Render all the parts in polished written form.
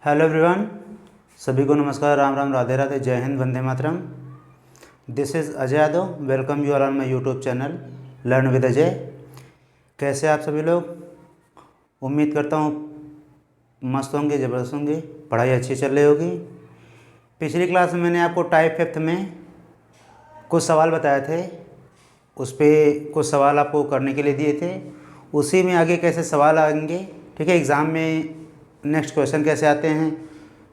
Hello everyone, सभी को नमस्कार, राम राम, राधे राधे, जय हिंद, वंदे मातरम। This is Ajay Yadav. Welcome you all on my YouTube channel learn with Ajay. कैसे आप सभी लोग? उम्मीद करता हूँ मस्त होंगे, ज़बरदस्त होंगे, पढ़ाई अच्छी चल रही होगी। पिछली क्लास में मैंने आपको टाइप फिफ्थ में कुछ सवाल बताए थे, उस पर कुछ सवाल आपको करने के लिए दिए थे। उसी में आगे कैसे सवाल आएंगे, ठीक है, एग्ज़ाम में नेक्स्ट क्वेश्चन कैसे आते हैं,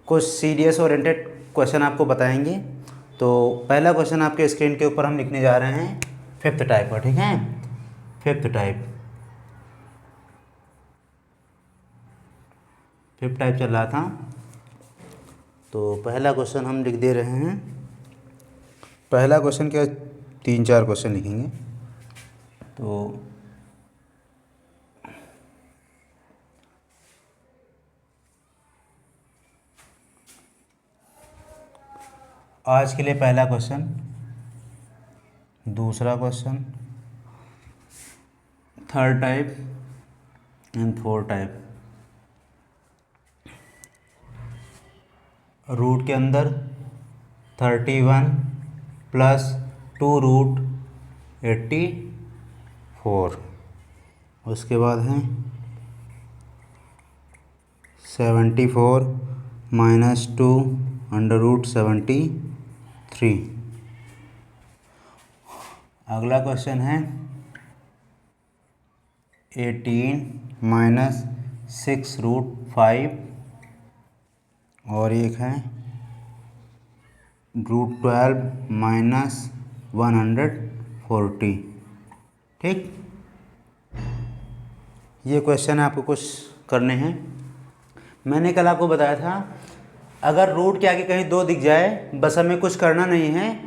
कुछ सीडीएस ओरिएंटेड क्वेश्चन आपको बताएंगे। तो पहला क्वेश्चन आपके स्क्रीन के ऊपर हम लिखने जा रहे हैं फिफ्थ टाइप का, ठीक है। फिफ्थ टाइप चल रहा था, तो पहला क्वेश्चन हम लिख दे रहे हैं। पहला क्वेश्चन क्या, 3-4 क्वेश्चन लिखेंगे। तो आज के लिए पहला क्वेश्चन, दूसरा question, third type and fourth type. Root के अंदर 31 प्लस 2√84। उसके बाद है 74 माइनस 2√73। अगला क्वेश्चन है 18 माइनस 6√5। और एक है √12 माइनस 140। ठीक, ये क्वेश्चन आपको कुछ करने हैं। मैंने कल आपको बताया था, अगर रूट के आगे कहीं 2 दिख जाए, बस हमें कुछ करना नहीं है।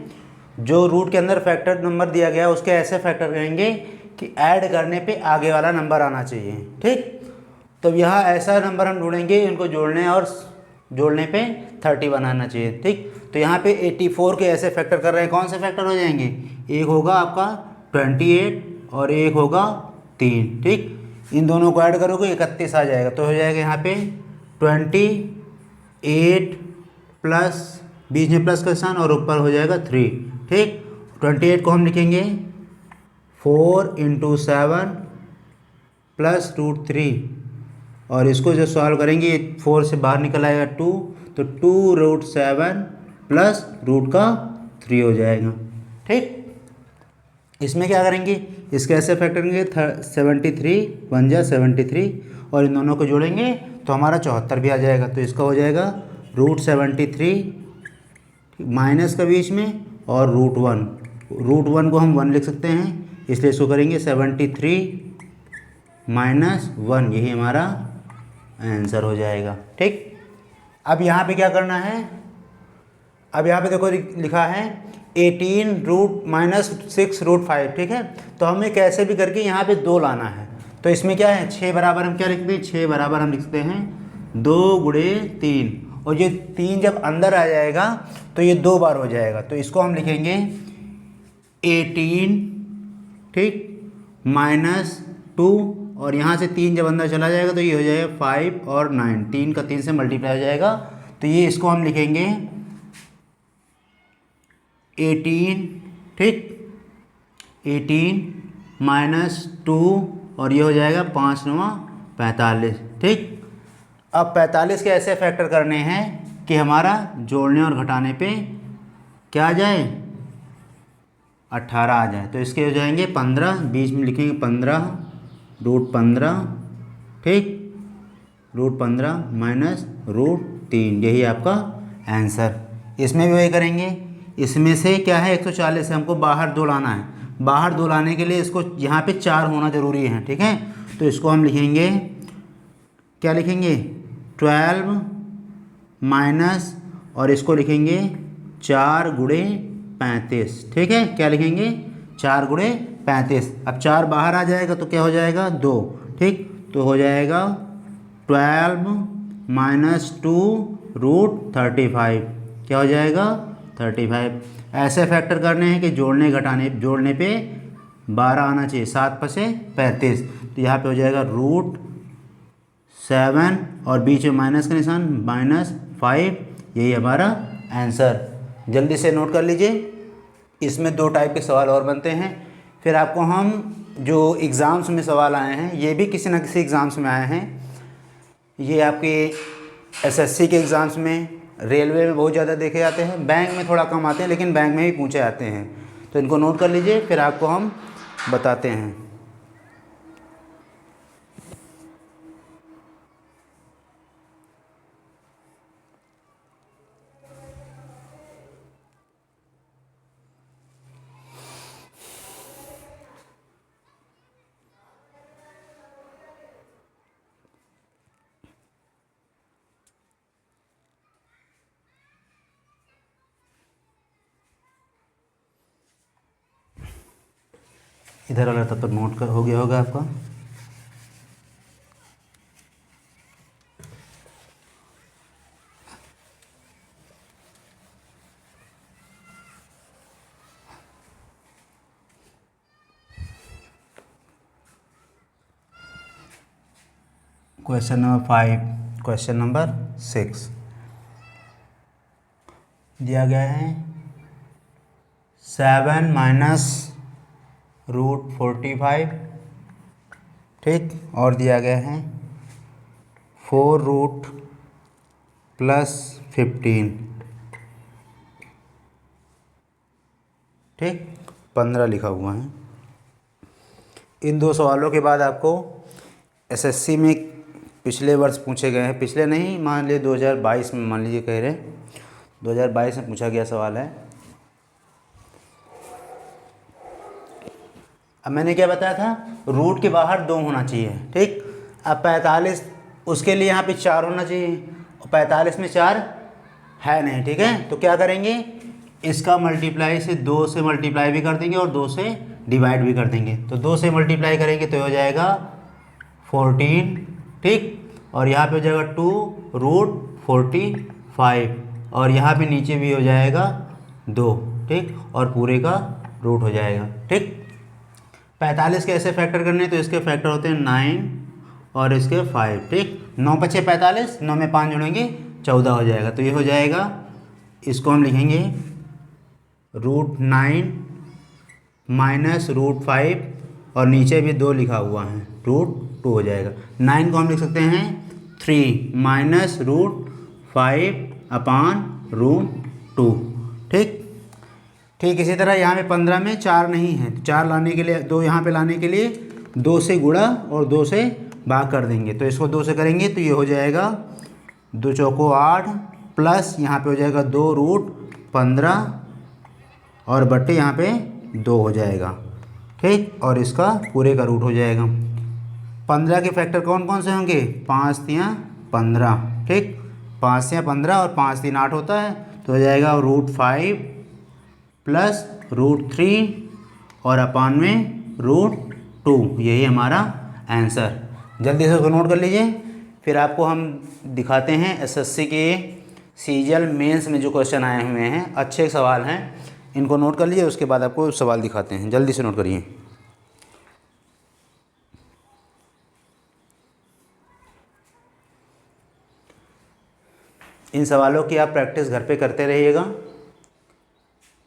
जो रूट के अंदर फैक्टर नंबर दिया गया उसके ऐसे फैक्टर करेंगे कि ऐड करने पे आगे वाला नंबर आना चाहिए। ठीक, तो यहाँ ऐसा नंबर हम ढूंढेंगे, इनको जोड़ने पे 31 आना चाहिए। ठीक, तो यहाँ पे 84 के ऐसे फैक्टर कर रहे हैं। कौन से फैक्टर हो जाएंगे? एक होगा आपका 28 और एक होगा 3। ठीक, इन दोनों को ऐड करोगे 31 आ जाएगा। तो हो जाएगा यहाँ पे 28 प्लस, बीच में प्लस का निशान और ऊपर हो जाएगा 3। ठीक, 28 को हम लिखेंगे 4 × 7 प्लस √3। और इसको जो सॉल्व करेंगे, 4 से बाहर निकल आएगा 2, तो 2√7 प्लस √3 हो जाएगा। ठीक, इसमें क्या करेंगे, इसके ऐसे फैक्टर करेंगे 73 बन जा 73 और इन दोनों को जोड़ेंगे तो हमारा 74 भी आ जाएगा। तो इसका हो जाएगा √73 माइनस का बीच में और √1 को हम 1 लिख सकते हैं, इसलिए इसको करेंगे 73 माइनस 1, यही हमारा आंसर हो जाएगा। ठीक, अब यहाँ पे क्या करना है, अब यहाँ पे देखो लिखा है 18 रूट माइनस 6√5। ठीक है, तो हमें कैसे भी करके यहाँ पे 2 लाना है। तो इसमें क्या है, 6 बराबर हम क्या लिखते हैं, 6 बराबर हम लिखते हैं 2 × 3। और ये 3 जब अंदर आ जाएगा तो ये 2 बार हो जाएगा। तो इसको हम लिखेंगे 18, ठीक, माइनस 2, और यहाँ से 3 जब अंदर चला जाएगा तो ये हो जाएगा 5 और 9, 3 का 3 से मल्टीप्लाई हो जाएगा। तो ये इसको हम लिखेंगे 18, ठीक, 18 माइनस 2 और ये हो जाएगा 5 × 9 45। ठीक, अब 45 के ऐसे फैक्टर करने हैं कि हमारा जोड़ने और घटाने पे क्या आ जाए, 18 आ जाए। तो इसके हो जाएंगे 15, बीच में लिखेंगे 15 √15, ठीक, √15 माइनस √3, यही आपका आंसर। इसमें भी वही करेंगे। इसमें से क्या है 140 से हमको बाहर 2 लाना है। बाहर 2 लाने के लिए इसको यहाँ पे 4 होना ज़रूरी है। ठीक है, तो इसको हम लिखेंगे, क्या लिखेंगे, 12 माइनस, और इसको लिखेंगे 4 × 35। ठीक है, क्या लिखेंगे, 4 × 35। अब 4 बाहर आ जाएगा तो क्या हो जाएगा, 2। ठीक, तो हो जाएगा 12 माइनस 2√35, क्या हो जाएगा 35। ऐसे फैक्टर करने हैं कि जोड़ने पे 12 आना चाहिए, 7 × 5 = 35। तो यहाँ पे हो जाएगा 7 और बीच में माइनस का निशान -5, यही हमारा आंसर। जल्दी से नोट कर लीजिए। इसमें 2 टाइप के सवाल और बनते हैं। फिर आपको हम जो एग्ज़ाम्स में सवाल आए हैं, ये भी किसी न किसी एग्ज़ाम्स में आए हैं। ये आपके एसएससी के एग्ज़ाम्स में, रेलवे में बहुत ज़्यादा देखे जाते हैं, बैंक में थोड़ा कम आते हैं, लेकिन बैंक में भी पूछे जाते हैं। तो इनको नोट कर लीजिए, फिर आपको हम बताते हैं। इधर वाला तब तक नोट कर हो गया होगा आपका। क्वेश्चन नंबर 5, क्वेश्चन नंबर 6 दिया गया है 7 - √45, ठीक। और दिया गया है 4 + 15, ठीक। 15 लिखा हुआ है। इन 2 सवालों के बाद आपको एसएससी में पिछले वर्ष पूछे गए हैं, पिछले नहीं, मान लीजिए 2022 में, मान लीजिए कह रहे 2022 में पूछा गया सवाल है। अब मैंने क्या बताया था, रूट के बाहर 2 होना चाहिए, ठीक। अब 45, उसके लिए यहाँ पे 4 होना चाहिए, और 45 में 4 है नहीं, ठीक है। तो क्या करेंगे, इसका मल्टीप्लाई से 2 से मल्टीप्लाई भी कर देंगे और 2 से डिवाइड भी कर देंगे। तो 2 से मल्टीप्लाई करेंगे तो हो जाएगा 14, ठीक। और यहाँ पे हो जाएगा 2√45, और यहाँ पे नीचे भी हो जाएगा 2, ठीक। और पूरे का रूट हो जाएगा, ठीक। 45 के ऐसे फैक्टर करने, तो इसके फैक्टर होते हैं 9 और इसके 5, ठीक। 9 × 5 = 45, 9 में 5 जोड़ेंगे 14 हो जाएगा। तो ये हो जाएगा, इसको हम लिखेंगे √9 - √5, और नीचे भी 2 लिखा हुआ है, √2 हो जाएगा। 9 को हम लिख सकते हैं 3 - √5/√2, ठीक। ठीक इसी तरह यहाँ पे 15 में 4 नहीं है, तो 4 लाने के लिए, 2 यहाँ पे लाने के लिए 2 से गुणा और 2 से भाग कर देंगे। तो इसको 2 से करेंगे तो ये हो जाएगा 2 चौको 8, प्लस यहाँ पे हो जाएगा 2√15, और बट्टे यहाँ पे 2 हो जाएगा, ठीक। और इसका पूरे का रूट हो जाएगा। 15 के फैक्टर कौन कौन से होंगे, 5 × 3 = 15, ठीक। 5 × 3 = 15 और 5 × 3 = 8 होता है। तो हो जाएगा √5 + √3 और अपान में √2, यही हमारा आंसर। जल्दी से उसको नोट कर लीजिए। फिर आपको हम दिखाते हैं एसएससी के सीजीएल मेंस में जो क्वेश्चन आए हुए हैं, अच्छे सवाल हैं, इनको नोट कर लीजिए। उसके बाद आपको सवाल दिखाते हैं, जल्दी से नोट करिए। इन सवालों की आप प्रैक्टिस घर पे करते रहिएगा।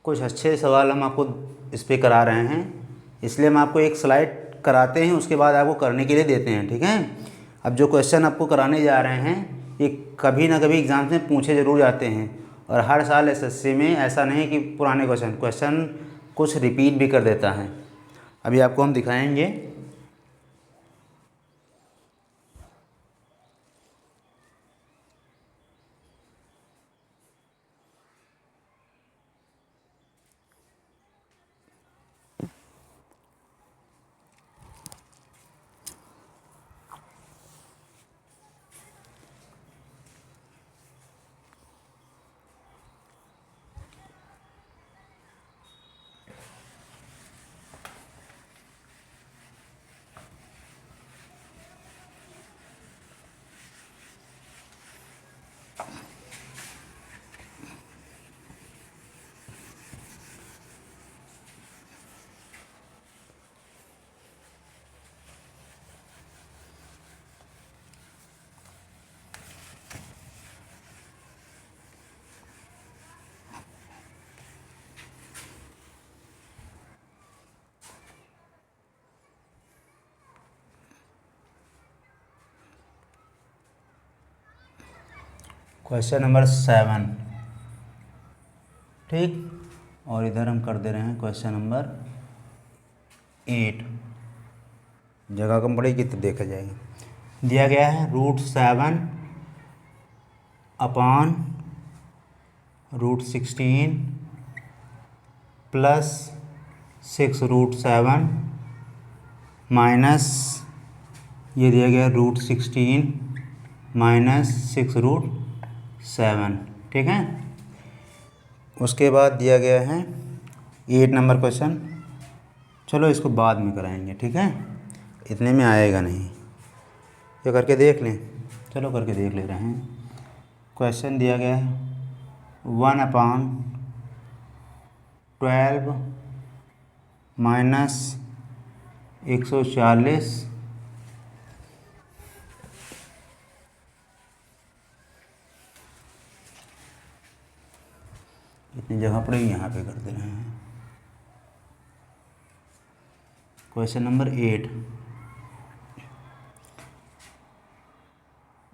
कुछ अच्छे सवाल हम आपको इस पे करा रहे हैं, इसलिए हम आपको एक स्लाइड कराते हैं, उसके बाद आपको करने के लिए देते हैं, ठीक है। अब जो क्वेश्चन आपको कराने जा रहे हैं, ये कभी ना कभी एग्ज़ाम में पूछे ज़रूर जाते हैं, और हर साल एसएससी में ऐसा नहीं कि पुराने क्वेश्चन कुछ रिपीट भी कर देता है। अभी आपको हम दिखाएंगे। क्वेश्चन नंबर 7, ठीक। और इधर हम कर दे रहे हैं क्वेश्चन नंबर 8। जगह कम पड़ेगी तो देखा जाएगा। दिया गया है √7 अपॉन √16 प्लस 6√7 माइनस ये दिया गया √16 माइनस 6√7, ठीक है। उसके बाद दिया गया है 8 नंबर क्वेश्चन। चलो इसको बाद में कराएंगे, ठीक है, इतने में आएगा नहीं, ये करके देख लें। चलो करके देख ले रहे हैं। क्वेश्चन दिया गया है 1/12 माइनस 140 इतनी जगह पड़ेगी, यहाँ पे कर दे रहे हैं। क्वेश्चन नंबर 8,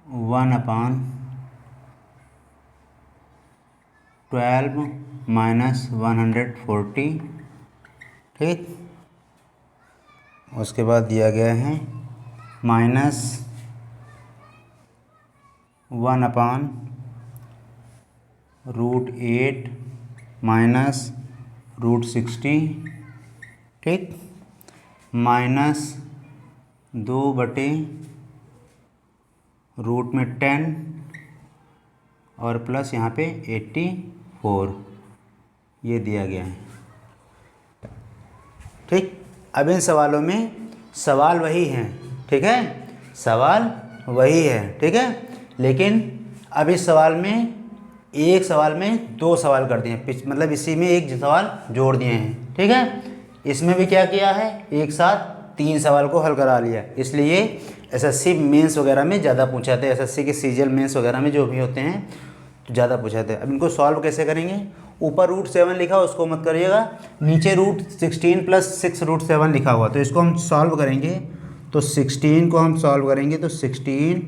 1/12 माइनस 140, ठीक। उसके बाद दिया गया है माइनस 1/√8 माइनस √60, ठीक, माइनस 2/√10 और प्लस यहाँ पे 84, ये दिया गया है, ठीक। अब इन सवालों में सवाल वही हैं, ठीक है, सवाल वही है, ठीक है, लेकिन अब इस सवाल में एक सवाल में 2 सवाल कर दिए हैं, मतलब इसी में एक सवाल जोड़ दिए हैं, ठीक है। इसमें भी क्या किया है, एक साथ 3 सवाल को हल करा लिया, इसलिए एसएससी मेंस वगैरह में ज़्यादा पूछाते हैं, एसएससी के सीजीएल मेंस वगैरह में जो भी होते हैं तो ज़्यादा पूछाते हैं। अब इनको सॉल्व कैसे करेंगे, ऊपर √7 लिखा उसको मत करिएगा, नीचे √16 प्लस 6√7 लिखा हुआ, तो इसको हम सॉल्व करेंगे। तो 16 को हम सॉल्व करेंगे तो 16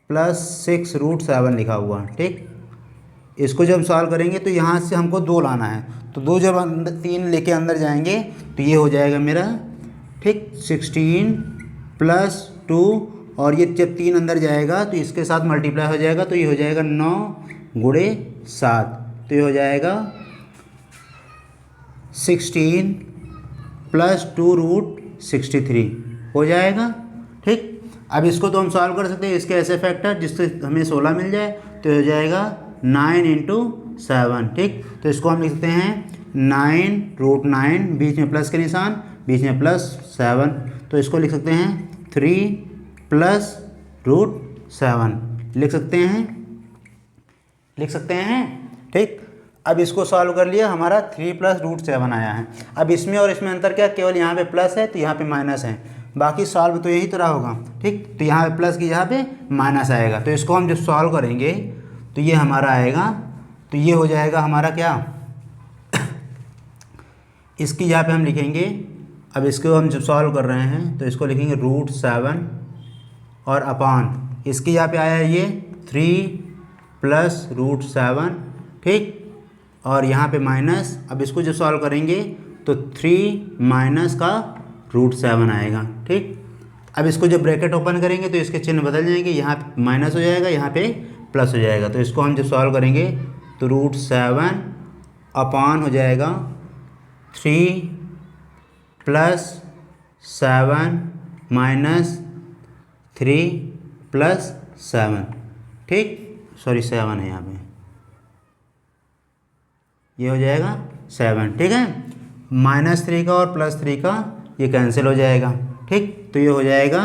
प्लस 6√7 लिखा हुआ, ठीक। इसको जब हम सॉल्व करेंगे तो यहाँ से हमको 2 लाना है, तो 2 जब 3 लेके अंदर जाएंगे तो ये हो जाएगा मेरा, ठीक, 16 प्लस 2, और ये जब 3 अंदर जाएगा तो इसके साथ मल्टीप्लाई हो जाएगा, तो ये हो जाएगा 9 × 7, तो ये हो जाएगा 16 प्लस 2√63 हो जाएगा, ठीक। अब इसको तो हम सॉल्व कर सकते हैं, इसके ऐसे फैक्टर जिससे हमें 16 मिल जाए, तो हो जाएगा 9 × 7, ठीक। तो इसको हम लिख सकते हैं 9√9, बीच में प्लस के निशान, बीच में +7, तो इसको लिख सकते हैं 3 प्लस √7 लिख सकते हैं, ठीक। अब इसको सॉल्व कर लिया, हमारा 3 प्लस √7 आया है। अब इसमें और इसमें अंतर क्या, केवल यहाँ पे प्लस है तो यहाँ पे माइनस है, बाकी सॉल्व तो यही तरह होगा, ठीक। तो यहाँ पे प्लस की यहाँ पे माइनस आएगा, तो इसको हम जब सॉल्व करेंगे तो ये हमारा आएगा, तो ये हो जाएगा हमारा क्या इसकी यहाँ पे हम लिखेंगे, अब इसको हम जब सॉल्व कर रहे हैं तो इसको लिखेंगे √7 और अपान, इसकी यहाँ पे आया ये 3 प्लस √7, ठीक, और यहाँ पे माइनस। अब इसको जब सॉल्व करेंगे तो 3 माइनस का √7 आएगा, ठीक। अब इसको जब ब्रैकेट ओपन करेंगे तो इसके चिन्ह बदल जाएंगे, यहाँ पे माइनस हो जाएगा, यहाँ पे प्लस हो जाएगा, तो इसको हम जब सॉल्व करेंगे तो √7 अपान हो जाएगा 3 प्लस 7 माइनस 3 प्लस 7, ठीक, सॉरी 7 है यहाँ पे, ये हो जाएगा 7, ठीक है। -3 का और +3 का ये कैंसिल हो जाएगा, ठीक, तो ये हो जाएगा।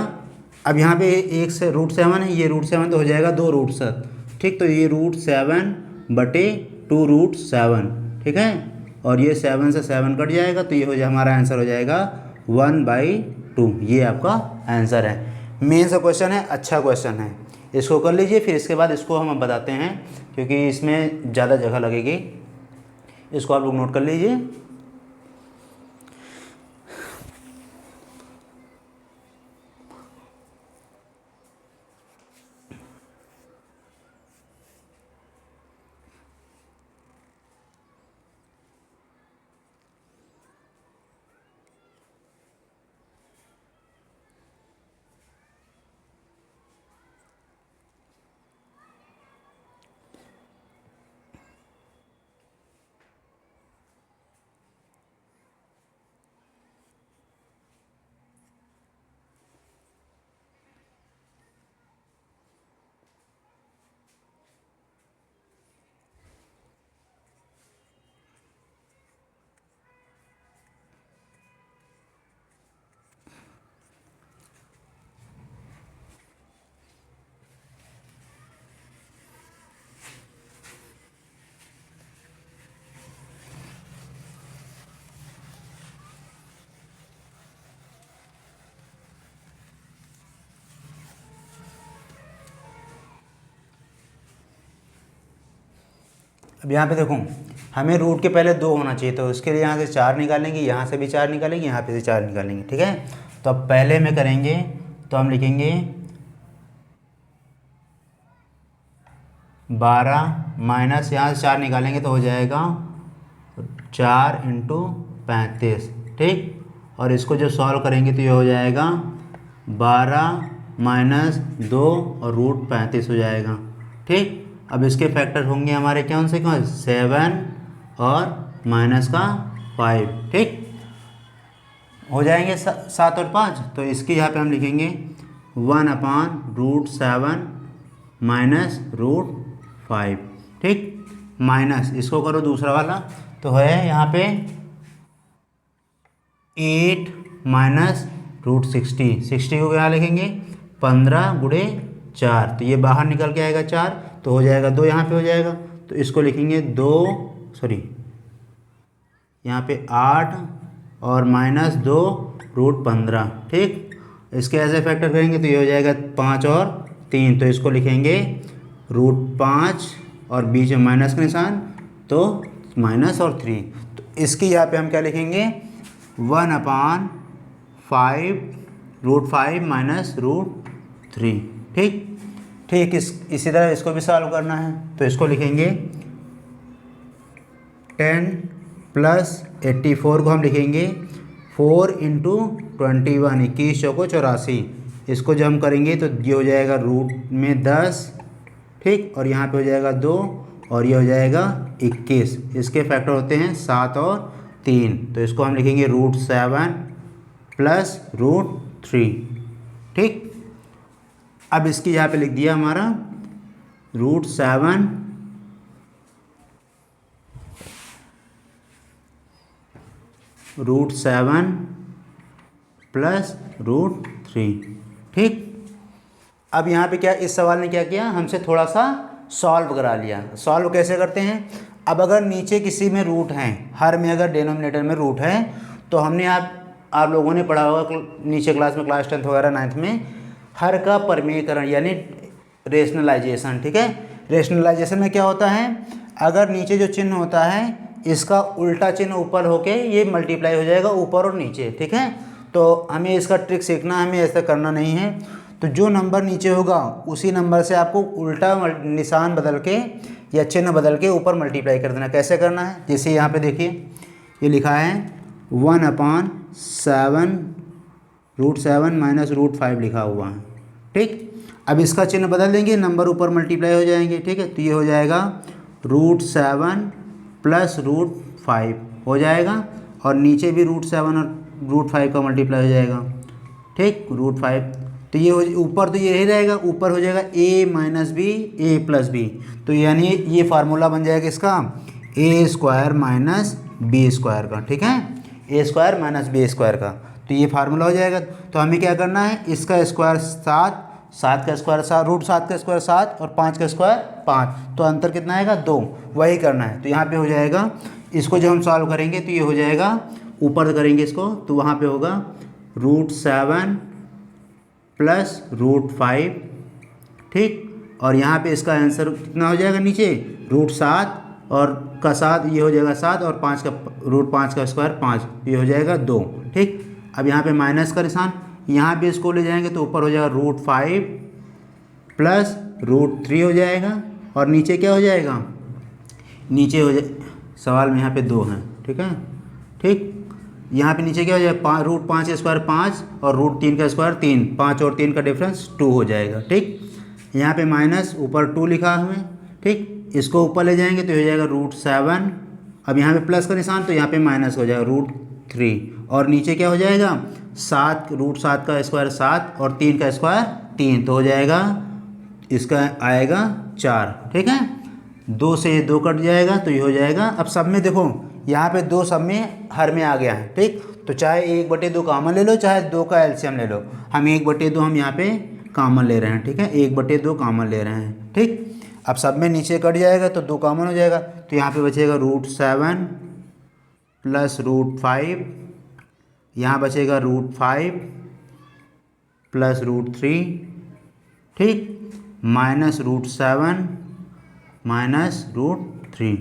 अब यहाँ पे एक से √7 है, ये √7 तो हो जाएगा 2 √7, ठीक, तो ये √7/2√7, ठीक है, और ये 7 से 7 कट जाएगा, तो ये हो जाए हमारा आंसर हो जाएगा 1/2, ये आपका आंसर है। मेन सा क्वेश्चन है, अच्छा क्वेश्चन है, इसको कर लीजिए, फिर इसके बाद इसको हम बताते हैं क्योंकि इसमें ज़्यादा जगह लगेगी, इसको आप लोग नोट कर लीजिए। अब यहाँ पे देखो, हमें रूट के पहले 2 होना चाहिए, तो उसके लिए यहाँ से 4 निकालेंगे, यहाँ से भी 4 निकालेंगे, यहाँ पे से 4 निकालेंगे, ठीक है। तो अब पहले में करेंगे तो हम लिखेंगे 12 माइनस यहाँ से 4 निकालेंगे तो हो जाएगा 4 × 35, ठीक। और इसको जब सॉल्व करेंगे तो ये हो जाएगा 12 माइनस 2 और रूट 35 हो जाएगा, ठीक। अब इसके फैक्टर होंगे हमारे कौन से 7 और माइनस का 5, ठीक हो जाएंगे 7 और 5। तो इसके यहाँ पे हम लिखेंगे 1/√7 माइनस √5, ठीक। माइनस इसको करो दूसरा वाला, तो है यहाँ पे 8 माइनस √60, 60 को क्या लिखेंगे 15 × 4, तो ये बाहर निकल के आएगा 4, तो हो जाएगा 2, यहाँ पे हो जाएगा, तो इसको लिखेंगे 2 यहाँ पे 8 और माइनस 2 √15, ठीक। इसके ऐसे फैक्टर करेंगे तो ये हो जाएगा 5 और 3, तो इसको लिखेंगे √5 और बीच में माइनस का निशान, तो माइनस और 3, तो इसकी यहाँ पे हम क्या लिखेंगे 1/5 माइनस √3, ठीक। इसी तरह इसको भी सॉल्व करना है, तो इसको लिखेंगे 10 + 84 को हम लिखेंगे 4 × 21, 21 चौको 84, इसको जब हम करेंगे तो ये हो जाएगा रूट में 10, ठीक, और यहाँ पे हो जाएगा 2 और ये हो जाएगा 21, इसके फैक्टर होते हैं 7 और 3, तो इसको हम लिखेंगे √7 + √3, ठीक। अब इसकी यहाँ पे लिख दिया हमारा √7 + √3, ठीक। अब यहाँ पे क्या इस सवाल ने क्या किया, हमसे थोड़ा सा सॉल्व करा लिया। सॉल्व कैसे करते हैं, अब अगर नीचे किसी में रूट हैं, हर में अगर डिनोमिनेटर में रूट है, तो हमने आप लोगों ने पढ़ा होगा नीचे क्लास में, क्लास 10th वगैरह 9th में, हर का परमीकरण यानी रेशनलाइजेशन, ठीक है। रेशनलाइजेशन में क्या होता है, अगर नीचे जो चिन्ह होता है इसका उल्टा चिन्ह ऊपर होके ये मल्टीप्लाई हो जाएगा ऊपर और नीचे, ठीक है। तो हमें इसका ट्रिक सीखना है, हमें ऐसा करना नहीं है। तो जो नंबर नीचे होगा उसी नंबर से आपको उल्टा निशान बदल के या चिन्ह बदल के ऊपर मल्टीप्लाई कर देना। कैसे करना है, जैसे यहाँ पे देखिए ये लिखा है 1/7 √7 माइनस √5 लिखा हुआ है, ठीक। अब इसका चिन्ह बदल देंगे, नंबर ऊपर मल्टीप्लाई हो जाएंगे, ठीक है। तो ये हो जाएगा √7 + √5 हो जाएगा, और नीचे भी √7 और √5 का मल्टीप्लाई हो जाएगा, ठीक, √5। तो ये ऊपर तो ये ही रहेगा, ऊपर हो जाएगा a - b a + b, तो यानी ये फार्मूला बन जाएगा इसका a² - b² का, ठीक है, a² - b² का। तो ये फार्मूला हो जाएगा। तो हमें क्या करना है, इसका स्क्वायर 7, 7 का स्क्वायर 7, √7 का स्क्वायर 7 और 5 का स्क्वायर 5, तो अंतर कितना आएगा 2, वही करना है। तो यहाँ पे हो जाएगा, इसको जब हम सॉल्व करेंगे तो ये हो जाएगा, ऊपर करेंगे इसको तो वहाँ पे होगा √7 + √5, ठीक। और यहाँ पे इसका आंसर कितना हो जाएगा, नीचे √7 और का 7, ये हो जाएगा 7 और 5 का √5 का स्क्वायर 5, ये हो जाएगा 2, ठीक। अब यहाँ पे माइनस का निशान, यहाँ पे इसको ले जाएंगे तो ऊपर हो जाएगा √5 + √3 हो जाएगा, और नीचे क्या हो जाएगा, नीचे हो जाए सवाल में यहाँ पे 2 हैं, ठीक है, ठीक। यहाँ पे नीचे क्या हो जाएगा, √5 का स्क्वायर 5 और √3 का स्क्वायर 3, 5 और 3 का डिफरेंस 2 हो जाएगा, ठीक। यहाँ पे माइनस ऊपर 2 लिखा हुआ है, ठीक। इसको ऊपर ले जाएंगे तो हो जाएगा √7, अब यहाँ पे प्लस का निशान तो यहाँ पे माइनस हो जाएगा √3, और नीचे क्या हो जाएगा 7, √7 का स्क्वायर 7 और 3 का स्क्वायर 3, तो हो जाएगा इसका आएगा 4, ठीक है। 2 से 2 कट जाएगा तो ये हो जाएगा। अब सब में देखो यहाँ पे 2 सब में हर में आ गया है, ठीक। तो चाहे 1/2 कॉमन ले लो, चाहे 2 का एलसीएम ले लो, हम 1/2 हम यहाँ पे कॉमन ले रहे हैं, ठीक है, 1/2 कॉमन ले रहे हैं, ठीक। अब सब में नीचे कट जाएगा तो 2 कॉमन हो जाएगा, तो यहाँ पे बचेगा √7 + √5, यहाँ बचेगा √5 + √3, ठीक, -√7 - √3,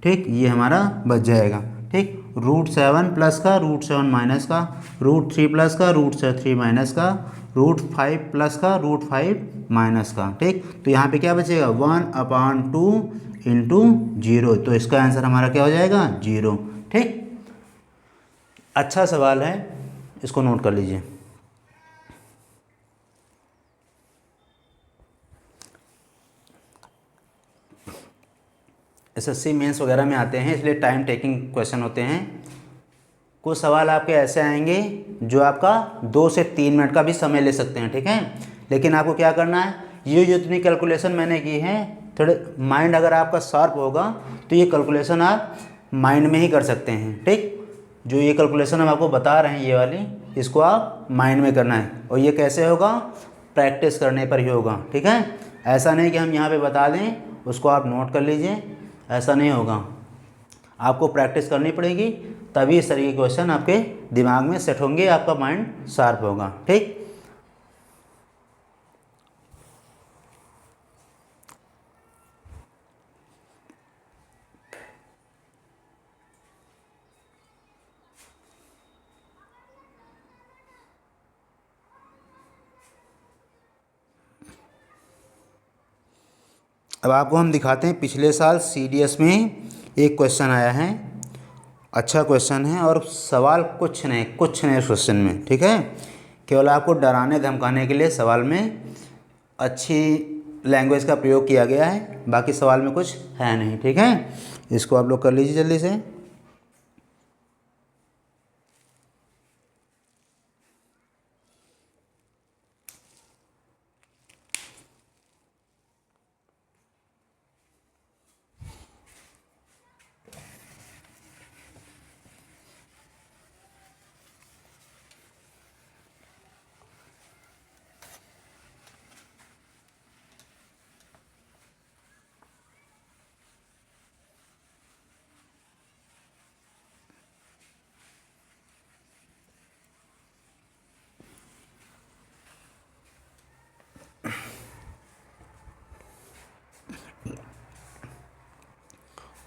ठीक, ये हमारा बच जाएगा। ठीक, √7 प्लस का, √7 माइनस का, √3 प्लस का, √3 माइनस का, √5 प्लस का, √5 माइनस का। ठीक, तो यहाँ पे क्या बचेगा 1/2 इंटू 0, तो इसका आंसर हमारा क्या हो जाएगा 0। ठीक, अच्छा सवाल है, इसको नोट कर लीजिए। SSC मेंस वगैरह में आते हैं, इसलिए टाइम टेकिंग क्वेश्चन होते हैं। कुछ सवाल आपके ऐसे आएंगे जो आपका 2 से 3 मिनट का भी समय ले सकते हैं। ठीक है, लेकिन आपको क्या करना है, ये जो इतनी कैलकुलेशन मैंने की है, थोड़े माइंड अगर आपका शार्प होगा तो ये कैलकुलेशन आप माइंड में ही कर सकते हैं। ठीक, जो ये कैलकुलेशन हम आपको बता रहे हैं ये वाली, इसको आप माइंड में करना है, और ये कैसे होगा, प्रैक्टिस करने पर ही होगा। ठीक है, ऐसा नहीं कि हम यहाँ पे बता दें उसको आप नोट कर लीजिए, ऐसा नहीं होगा। आपको प्रैक्टिस करनी पड़ेगी, तभी इस तरह के क्वेश्चन आपके दिमाग में सेट होंगे, आपका माइंड शार्प होगा। ठीक, अब आपको हम दिखाते हैं, पिछले साल CDS में एक क्वेश्चन आया है, अच्छा क्वेश्चन है, और सवाल कुछ नहीं इस क्वेश्चन में। ठीक है, केवल आपको डराने धमकाने के लिए सवाल में अच्छी लैंग्वेज का प्रयोग किया गया है, बाकी सवाल में कुछ है नहीं। ठीक है, इसको आप लोग कर लीजिए जल्दी से।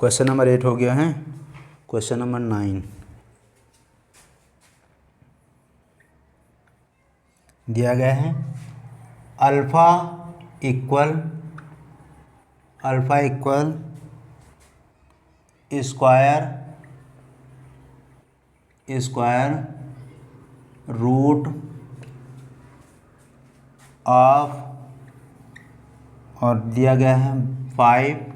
क्वेश्चन नंबर 8 हो गया है। क्वेश्चन नंबर 9 दिया गया है, alpha equal square root of, और दिया गया है 5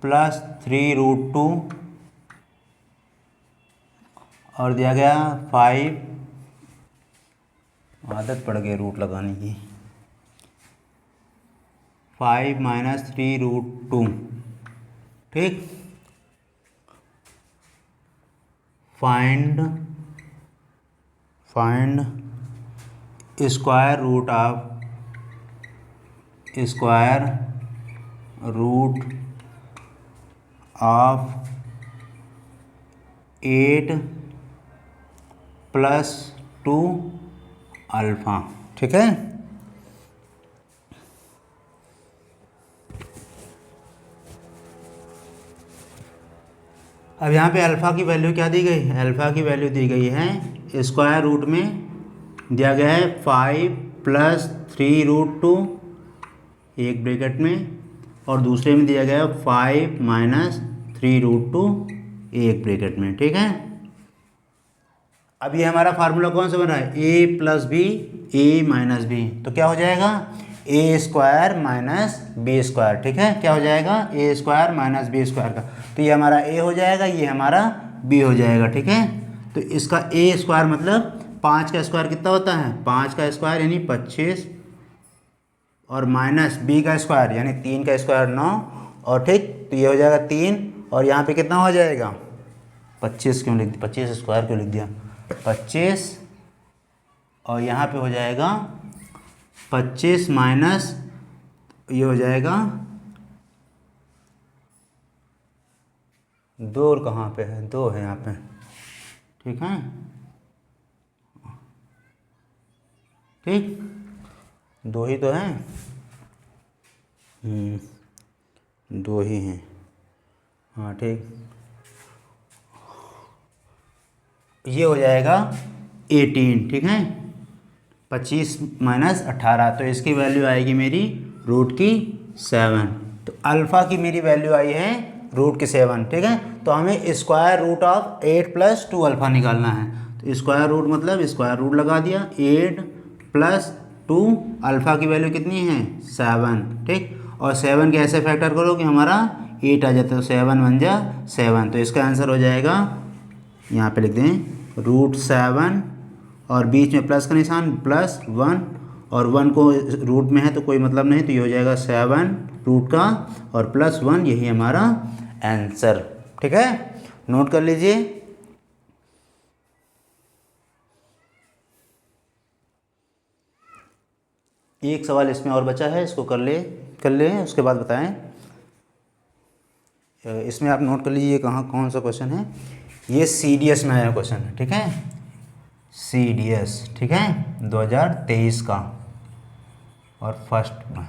प्लस 3√2, और दिया गया 5, आदत पड़ गई रूट लगाने की, 5 माइनस 3√2। ठीक, find square root of 8 plus 2 alpha. ठीक है, अब यहाँ पे अल्फ़ा की वैल्यू क्या दी गई है, अल्फ़ा की वैल्यू दी गई है, स्क्वायर रूट में दिया गया है 5 प्लस 3√2 एक ब्रैकेट में, और दूसरे में दिया गया है 5 माइनस 3√2 एक ब्रैकेट में। ठीक है, अब ये हमारा फार्मूला कौन सा बन रहा है, a plus B A minus B, तो क्या हो जाएगा A square minus B square. ठीक है, क्या हो जाएगा A square minus B square का, तो ये हमारा a हो जाएगा, ये हमारा b हो जाएगा। ठीक है, तो इसका a स्क्वायर मतलब 5 का स्क्वायर कितना होता है, 5 का स्क्वायर यानी 25, और माइनस b का स्क्वायर यानी 3 का स्क्वायर 9, और ठीक, तो ये हो जाएगा 3, और यहाँ पे कितना हो जाएगा 25, क्यों लिख दिया 25 स्क्वायर क्यों लिख दिया 25, और यहाँ पे हो जाएगा 25 माइनस, ये हो जाएगा 2, और कहाँ पे है 2 है यहाँ पे। ठीक है, ठीक, 2 ही तो हैं, 2 ही हैं, हाँ ठीक। ये हो जाएगा 18, ठीक है, 25 माइनस 18, तो इसकी वैल्यू आएगी मेरी रूट की 7। तो अल्फ़ा की मेरी वैल्यू आई है रूट की 7, ठीक है। तो हमें square root of 8 plus 2 alpha निकालना है। तो स्क्वायर रूट मतलब स्क्वायर रूट लगा दिया, 8 प्लस 2 अल्फ़ा की वैल्यू कितनी है 7, ठीक। और 7 के ऐसे फैक्टर करो कि हमारा 8 आ जाता है, तो 7 बन जा 7। तो इसका आंसर हो जाएगा, यहाँ पे लिख दें √7 और बीच में प्लस का निशान +1, और 1 को रूट में है तो कोई मतलब नहीं, तो ये हो जाएगा 7 रूट का और +1, यही हमारा आंसर, ठीक है। नोट कर लीजिए। एक सवाल इसमें और बचा है, इसको कर ले उसके बाद बताएं। इसमें आप नोट कर लीजिए कहाँ कौन सा क्वेश्चन है। ये CDS में आया क्वेश्चन है, ठीक है, CDS, ठीक है, 2023 का और फर्स्ट में।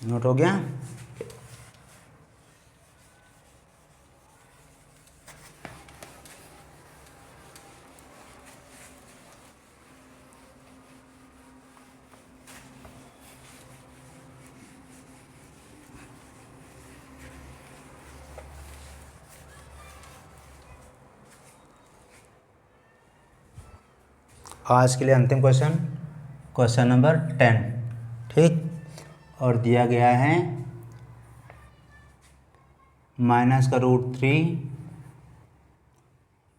नोट हो गया। आज के लिए अंतिम क्वेश्चन, क्वेश्चन नंबर 10, ठीक। और दिया गया है -√3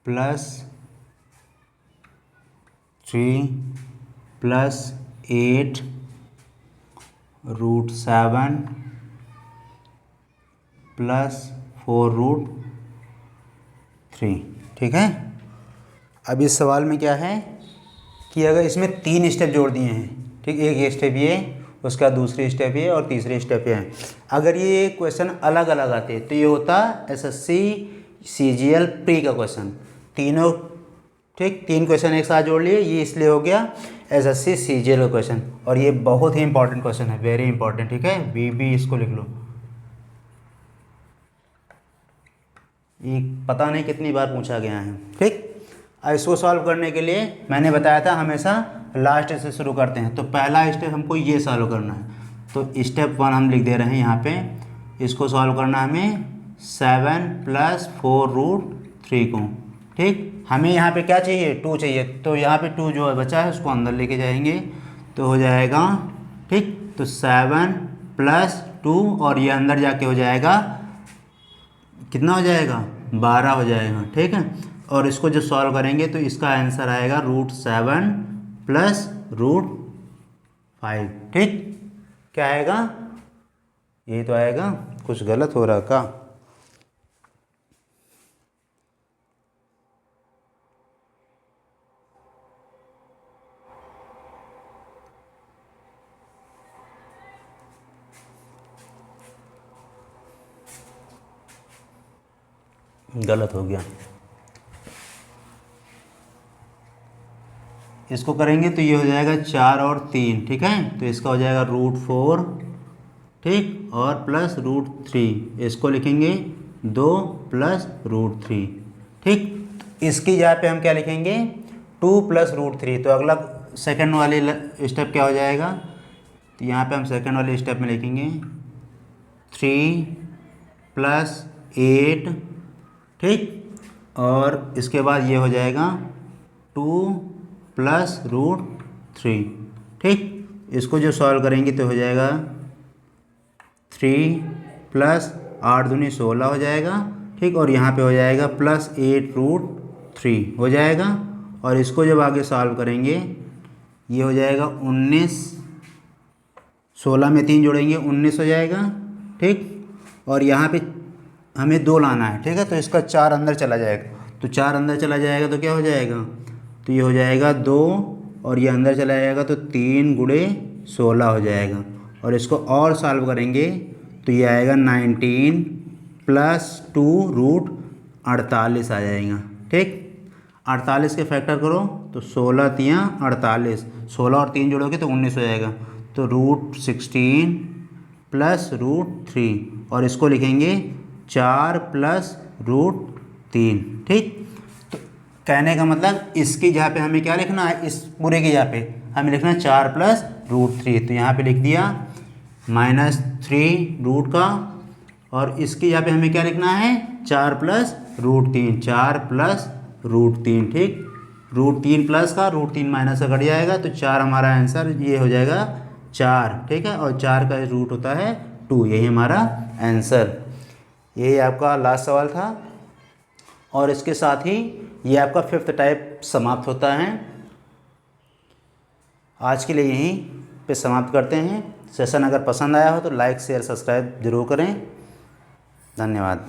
+ 3 + 8 √7 + 4√3, ठीक है। अब इस सवाल में क्या है कि अगर इसमें 3 स्टेप जोड़ दिए हैं, ठीक, एक स्टेप ये, उसका दूसरी स्टेप ये और तीसरी स्टेप ये है। अगर ये क्वेश्चन अलग अलग आते तो ये होता SSC CGL प्री का क्वेश्चन, तीनों, ठीक, 3 क्वेश्चन एक साथ जोड़ लिए, ये इसलिए हो गया SSC CGL का क्वेश्चन। और ये बहुत ही इंपॉर्टेंट क्वेश्चन है, वेरी इंपॉर्टेंट, ठीक है, BB इसको लिख लो। ये पता नहीं कितनी बार पूछा गया है, ठीक। इसको सॉल्व करने के लिए मैंने बताया था हमेशा लास्ट से शुरू करते हैं। तो पहला स्टेप हमको ये सॉल्व करना है, तो स्टेप 1 हम लिख दे रहे हैं यहाँ पे। इसको सॉल्व करना हमें 7 + 4√3 को, ठीक। हमें यहाँ पे क्या चाहिए 2 चाहिए, तो यहाँ पे 2 जो है बचा है उसको अंदर लेके जाएंगे तो हो जाएगा, ठीक। तो 7 + 2 और ये अंदर जाके हो जाएगा, कितना हो जाएगा 12 हो जाएगा, ठीक है। और इसको जो सॉल्व करेंगे तो इसका आंसर आएगा √7 + √5, ठीक। क्या आएगा, यही तो आएगा, कुछ गलत हो रहा का। गलत हो गया। इसको करेंगे तो ये हो जाएगा 4 और 3, ठीक है। तो इसका हो जाएगा √4, ठीक, और +√3, इसको लिखेंगे 2 + √3, ठीक। इसकी जगह पे हम क्या लिखेंगे 2 + √3। तो अगला सेकंड वाली स्टेप क्या हो जाएगा, तो यहाँ पे हम सेकंड वाले स्टेप में लिखेंगे 3 + 8, ठीक। और इसके बाद ये हो जाएगा 2 + 3। ठीक, इसको जो सॉल्व करेंगे तो हो जाएगा 3 प्लस 8 दूनी 16 हो जाएगा। ठीक, और यहाँ पे हो जाएगा +8√3 हो जाएगा। और इसको जब आगे सॉल्व करेंगे ये हो जाएगा 19, 16 में 3 जोड़ेंगे 19 हो जाएगा। ठीक, और यहाँ पे हमें 2 लाना है। ठीक है, तो इसका 4 अंदर चला जाएगा, तो 4 अंदर चला जाएगा तो क्या हो जाएगा, तो ये हो जाएगा 2, और ये अंदर चला जाएगा तो 3 गुणे 16 हो जाएगा। और इसको और सॉल्व करेंगे तो ये आएगा 19 प्लस 2√48 आ जाएगा। ठीक, 48 के फैक्टर करो तो 16 तियाँ 48, 16 और 3 जोड़ोगे तो 19 हो जाएगा। तो √16 प्लस √3, और इसको लिखेंगे 4 प्लस √3। ठीक, तो कहने का मतलब इसकी जगह पे हमें क्या लिखना है, इस पूरे की जगह पे हमें लिखना है 4 प्लस √3। तो यहाँ पे लिख दिया -3 रूट का, और इसकी जगह पे हमें क्या लिखना है 4 प्लस √3, 4 प्लस √3। ठीक, √3 प्लस का √3 माइनस का कट जाएगा तो 4 हमारा आंसर ये हो जाएगा 4। ठीक है, और 4 का रूट होता है 2, यही हमारा आंसर। यही आपका लास्ट सवाल था, और इसके साथ ही ये आपका 5th टाइप समाप्त होता है। आज के लिए यहीं पे समाप्त करते हैं। सेशन अगर पसंद आया हो तो लाइक शेयर सब्सक्राइब जरूर करें। धन्यवाद।